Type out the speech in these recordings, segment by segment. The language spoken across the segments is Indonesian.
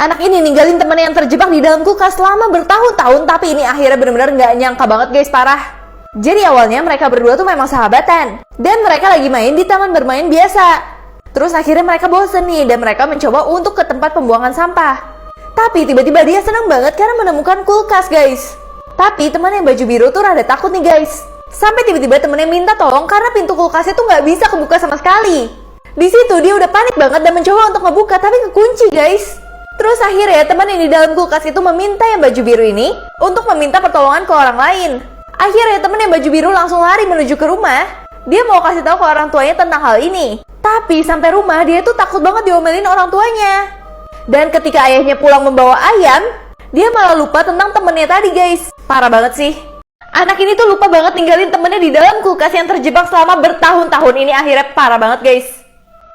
Anak ini ninggalin temennya yang terjebak di dalam kulkas selama bertahun-tahun, tapi ini akhirnya bener-bener nggak nyangka banget guys, parah. Jadi awalnya mereka berdua tuh memang sahabatan, dan mereka lagi main di taman bermain biasa. Terus akhirnya mereka bosen nih, dan mereka mencoba untuk ke tempat pembuangan sampah. Tapi tiba-tiba dia senang banget karena menemukan kulkas guys. Tapi teman yang baju biru tuh rada takut nih guys. Sampai tiba-tiba temennya minta tolong karena pintu kulkasnya tuh nggak bisa kebuka sama sekali. Di situ dia udah panik banget dan mencoba untuk ngebuka, tapi kekunci guys. Terus akhirnya teman yang di dalam kulkas itu meminta yang baju biru ini untuk meminta pertolongan ke orang lain. Akhirnya teman yang baju biru langsung lari menuju ke rumah. Dia mau kasih tahu ke orang tuanya tentang hal ini. Tapi sampai rumah dia tuh takut banget diomelin orang tuanya. Dan ketika ayahnya pulang membawa ayam, dia malah lupa tentang temennya tadi guys. Parah banget sih. Anak ini tuh lupa banget ninggalin temennya di dalam kulkas yang terjebak selama bertahun-tahun. Ini akhirnya parah banget guys.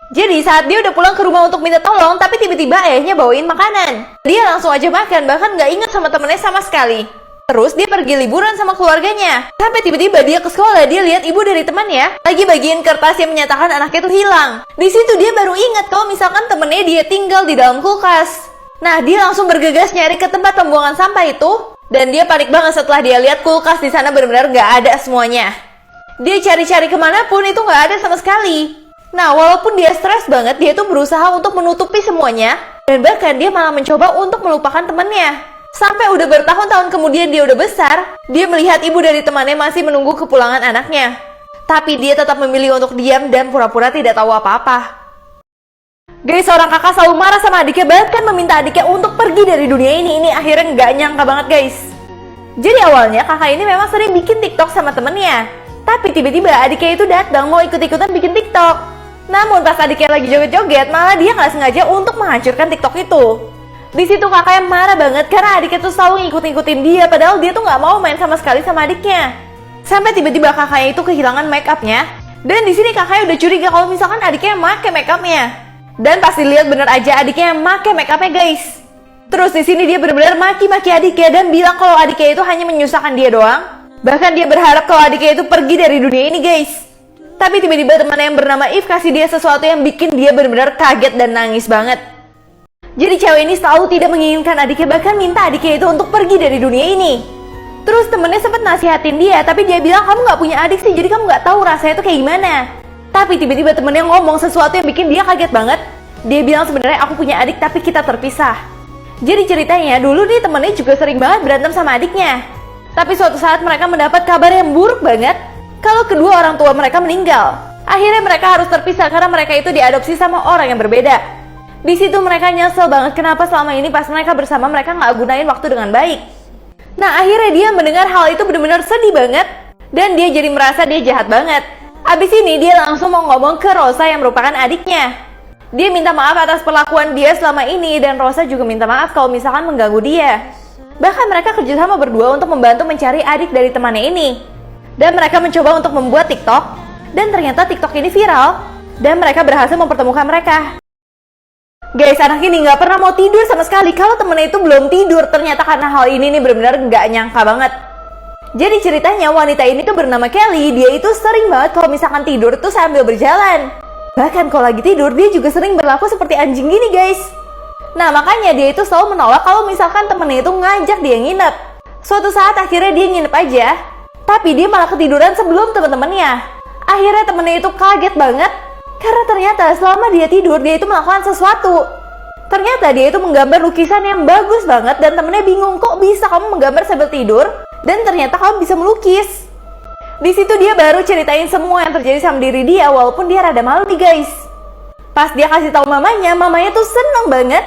Jadi saat dia udah pulang ke rumah untuk minta tolong, tapi tiba-tiba ayahnya bawain makanan. Dia langsung aja makan, bahkan gak inget sama temennya sama sekali. Terus dia pergi liburan sama keluarganya. Sampai tiba-tiba dia ke sekolah, dia lihat ibu dari temannya lagi bagiin kertas yang menyatakan anaknya tuh hilang. Di situ dia baru ingat kalau misalkan temennya dia tinggal di dalam kulkas. Nah, dia langsung bergegas nyari ke tempat pembuangan sampah itu, dan dia panik banget setelah dia lihat kulkas di sana benar-benar gak ada semuanya. Dia cari-cari kemanapun itu gak ada sama sekali. Nah, walaupun dia stres banget, dia tuh berusaha untuk menutupi semuanya, dan bahkan dia malah mencoba untuk melupakan temannya. Sampai udah bertahun-tahun kemudian dia udah besar, dia melihat ibu dari temannya masih menunggu kepulangan anaknya. Tapi dia tetap memilih untuk diam dan pura-pura tidak tahu apa-apa. Guys, seorang kakak selalu marah sama adiknya, bahkan meminta adiknya untuk pergi dari dunia ini. Ini akhirnya nggak nyangka banget guys. Jadi awalnya kakak ini memang sering bikin TikTok sama temennya. Tapi tiba-tiba adiknya itu datang mau ikut-ikutan bikin TikTok. Namun pas adiknya lagi joget-joget, malah dia nggak sengaja untuk menghancurkan TikTok itu. Di situ kakaknya marah banget karena adiknya tuh selalu ngikut-ngikutin dia, padahal dia tuh nggak mau main sama sekali sama adiknya. Sampai tiba-tiba kakaknya itu kehilangan make upnya, dan di sini kakaknya udah curiga kalau misalkan adiknya yang make make upnya. Dan pas dilihat bener aja adiknya yang make make upnya guys. Terus di sini dia benar-benar maki-maki adiknya dan bilang kalau adiknya itu hanya menyusahkan dia doang. Bahkan dia berharap kalau adiknya itu pergi dari dunia ini guys. Tapi tiba-tiba temannya yang bernama If kasih dia sesuatu yang bikin dia benar-benar kaget dan nangis banget. Jadi cewek ini selalu tidak menginginkan adiknya, bahkan minta adiknya itu untuk pergi dari dunia ini. Terus temennya sempat nasihatin dia, tapi dia bilang kamu gak punya adik sih, jadi kamu gak tahu rasanya itu kayak gimana. Tapi tiba-tiba temennya ngomong sesuatu yang bikin dia kaget banget. Dia bilang sebenarnya aku punya adik tapi kita terpisah. Jadi ceritanya dulu nih temennya juga sering banget berantem sama adiknya. Tapi suatu saat mereka mendapat kabar yang buruk banget kalau kedua orang tua mereka meninggal. Akhirnya mereka harus terpisah karena mereka itu diadopsi sama orang yang berbeda. Di situ mereka nyesel banget kenapa selama ini pas mereka bersama mereka nggak gunain waktu dengan baik. Nah akhirnya dia mendengar hal itu benar-benar sedih banget, dan dia jadi merasa dia jahat banget. Abis ini dia langsung mau ngomong ke Rosa yang merupakan adiknya. Dia minta maaf atas perlakuan dia selama ini, dan Rosa juga minta maaf kalau misalkan mengganggu dia. Bahkan mereka kerjasama berdua untuk membantu mencari adik dari temannya ini. Dan mereka mencoba untuk membuat TikTok, dan ternyata TikTok ini viral, dan mereka berhasil mempertemukan mereka. Guys, anak ini nggak pernah mau tidur sama sekali kalau temennya itu belum tidur. Ternyata karena hal ini nih benar-benar nggak nyangka banget. Jadi ceritanya wanita ini tuh bernama Kelly. Dia itu sering banget kalau misalkan tidur tuh sambil berjalan. Bahkan kalau lagi tidur dia juga sering berlaku seperti anjing gini guys. Nah makanya dia itu selalu menolak kalau misalkan temennya itu ngajak dia nginep. Suatu saat akhirnya dia nginep aja, tapi dia malah ketiduran sebelum teman-temannya. Akhirnya temennya itu kaget banget karena ternyata selama dia tidur dia itu melakukan sesuatu. Ternyata dia itu menggambar lukisan yang bagus banget, dan temennya bingung kok bisa kamu menggambar sambil tidur dan ternyata kamu bisa melukis. Di situ dia baru ceritain semua yang terjadi sama diri dia, walaupun dia rada malu nih guys. Pas dia kasih tahu mamanya tuh seneng banget.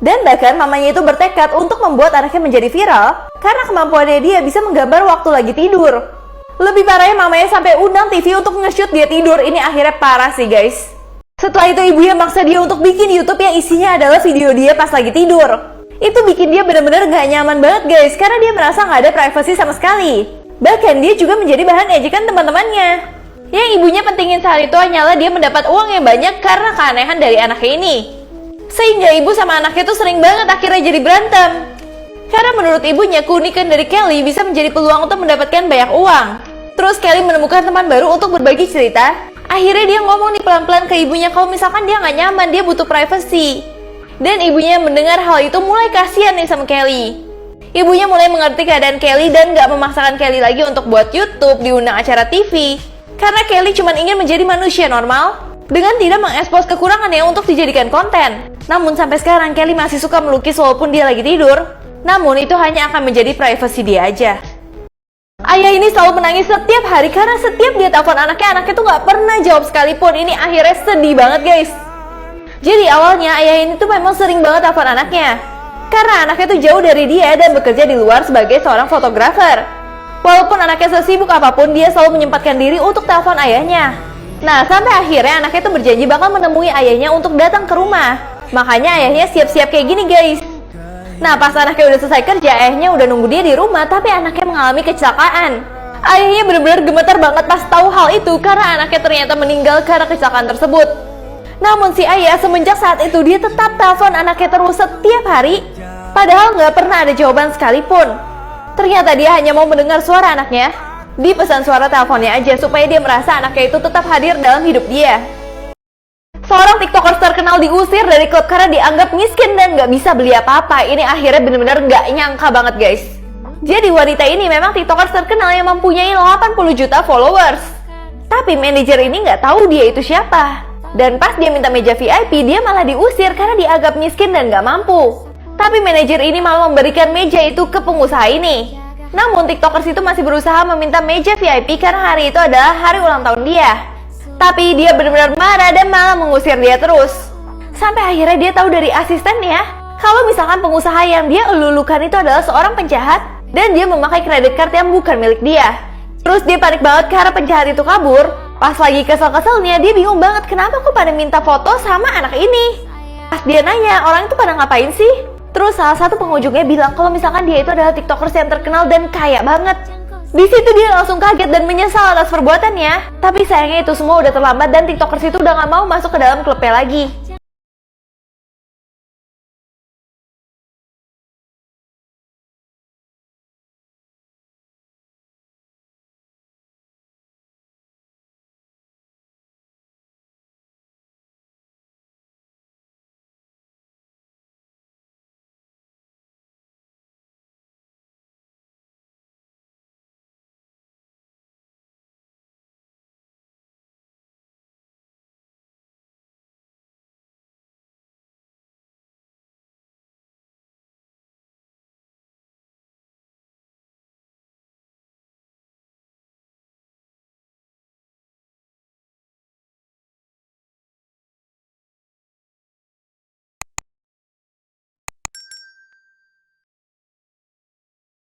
Dan bahkan mamanya itu bertekad untuk membuat anaknya menjadi viral karena kemampuannya dia bisa menggambar waktu lagi tidur. Lebih parahnya mamanya sampai undang TV untuk nge-shoot dia tidur. Ini akhirnya parah sih guys. Setelah itu ibunya maksa dia untuk bikin YouTube yang isinya adalah video dia pas lagi tidur. Itu bikin dia benar-benar gak nyaman banget guys, karena dia merasa gak ada privasi sama sekali. Bahkan dia juga menjadi bahan ejekan teman-temannya. Yang ibunya pentingin saat itu hanyalah dia mendapat uang yang banyak karena keanehan dari anaknya ini. Sehingga ibu sama anaknya tuh sering banget akhirnya jadi berantem. Karena menurut ibunya keunikan dari Kelly bisa menjadi peluang untuk mendapatkan banyak uang. Terus Kelly menemukan teman baru untuk berbagi cerita. Akhirnya dia ngomong nih pelan-pelan ke ibunya kalau misalkan dia gak nyaman, dia butuh privacy. Dan ibunya mendengar hal itu mulai kasihan nih sama Kelly. Ibunya mulai mengerti keadaan Kelly dan gak memaksakan Kelly lagi untuk buat YouTube, diundang acara TV. Karena Kelly cuma ingin menjadi manusia normal dengan tidak mengekspos kekurangannya untuk dijadikan konten. Namun sampai sekarang Kelly masih suka melukis walaupun dia lagi tidur. Namun itu hanya akan menjadi privasi dia aja. Ayah ini selalu menangis setiap hari karena setiap dia telepon anaknya tuh gak pernah jawab sekalipun. Ini akhirnya sedih banget guys. Jadi awalnya ayah ini tuh memang sering banget telepon anaknya karena anaknya tuh jauh dari dia dan bekerja di luar sebagai seorang fotografer. Walaupun anaknya sesibuk apapun, dia selalu menyempatkan diri untuk telepon ayahnya. Nah, sampai akhirnya anaknya tuh berjanji bakal menemui ayahnya untuk datang ke rumah. Makanya ayahnya siap-siap kayak gini guys. Nah, pas anaknya udah selesai kerja, ayahnya udah nunggu dia di rumah, tapi anaknya mengalami kecelakaan. Ayahnya benar-benar gemetar banget pas tahu hal itu karena anaknya ternyata meninggal karena kecelakaan tersebut. Namun si ayah semenjak saat itu dia tetap telepon anaknya terus setiap hari, padahal nggak pernah ada jawaban sekalipun. Ternyata dia hanya mau mendengar suara anaknya di pesan suara teleponnya aja supaya dia merasa anaknya itu tetap hadir dalam hidup dia. Seorang tiktokers terkenal diusir dari klub karena dianggap miskin dan gak bisa beli apa-apa. Ini akhirnya bener-bener gak nyangka banget guys. Jadi wanita ini memang tiktokers terkenal yang mempunyai 80 juta followers. Tapi manajer ini gak tahu dia itu siapa. Dan pas dia minta meja VIP, dia malah diusir karena dianggap miskin dan gak mampu. Tapi manajer ini malah memberikan meja itu ke pengusaha ini. Namun tiktokers itu masih berusaha meminta meja VIP karena hari itu adalah hari ulang tahun dia. Tapi dia benar-benar marah dan malah mengusir dia terus. Sampai akhirnya dia tahu dari asistennya kalau misalkan pengusaha yang dia elulukan itu adalah seorang penjahat dan dia memakai kredit card yang bukan milik dia. Terus dia panik banget karena penjahat itu kabur. Pas lagi kesel-keselnya dia bingung banget kenapa kok pada minta foto sama anak ini. Pas dia nanya orang itu pada ngapain sih? Terus salah satu pengunjungnya bilang kalau misalkan dia itu adalah tiktokers yang terkenal dan kaya banget. Di situ dia langsung kaget dan menyesal atas perbuatannya. Tapi sayangnya itu semua udah terlambat dan tiktokers itu udah gak mau masuk ke dalam klubnya lagi.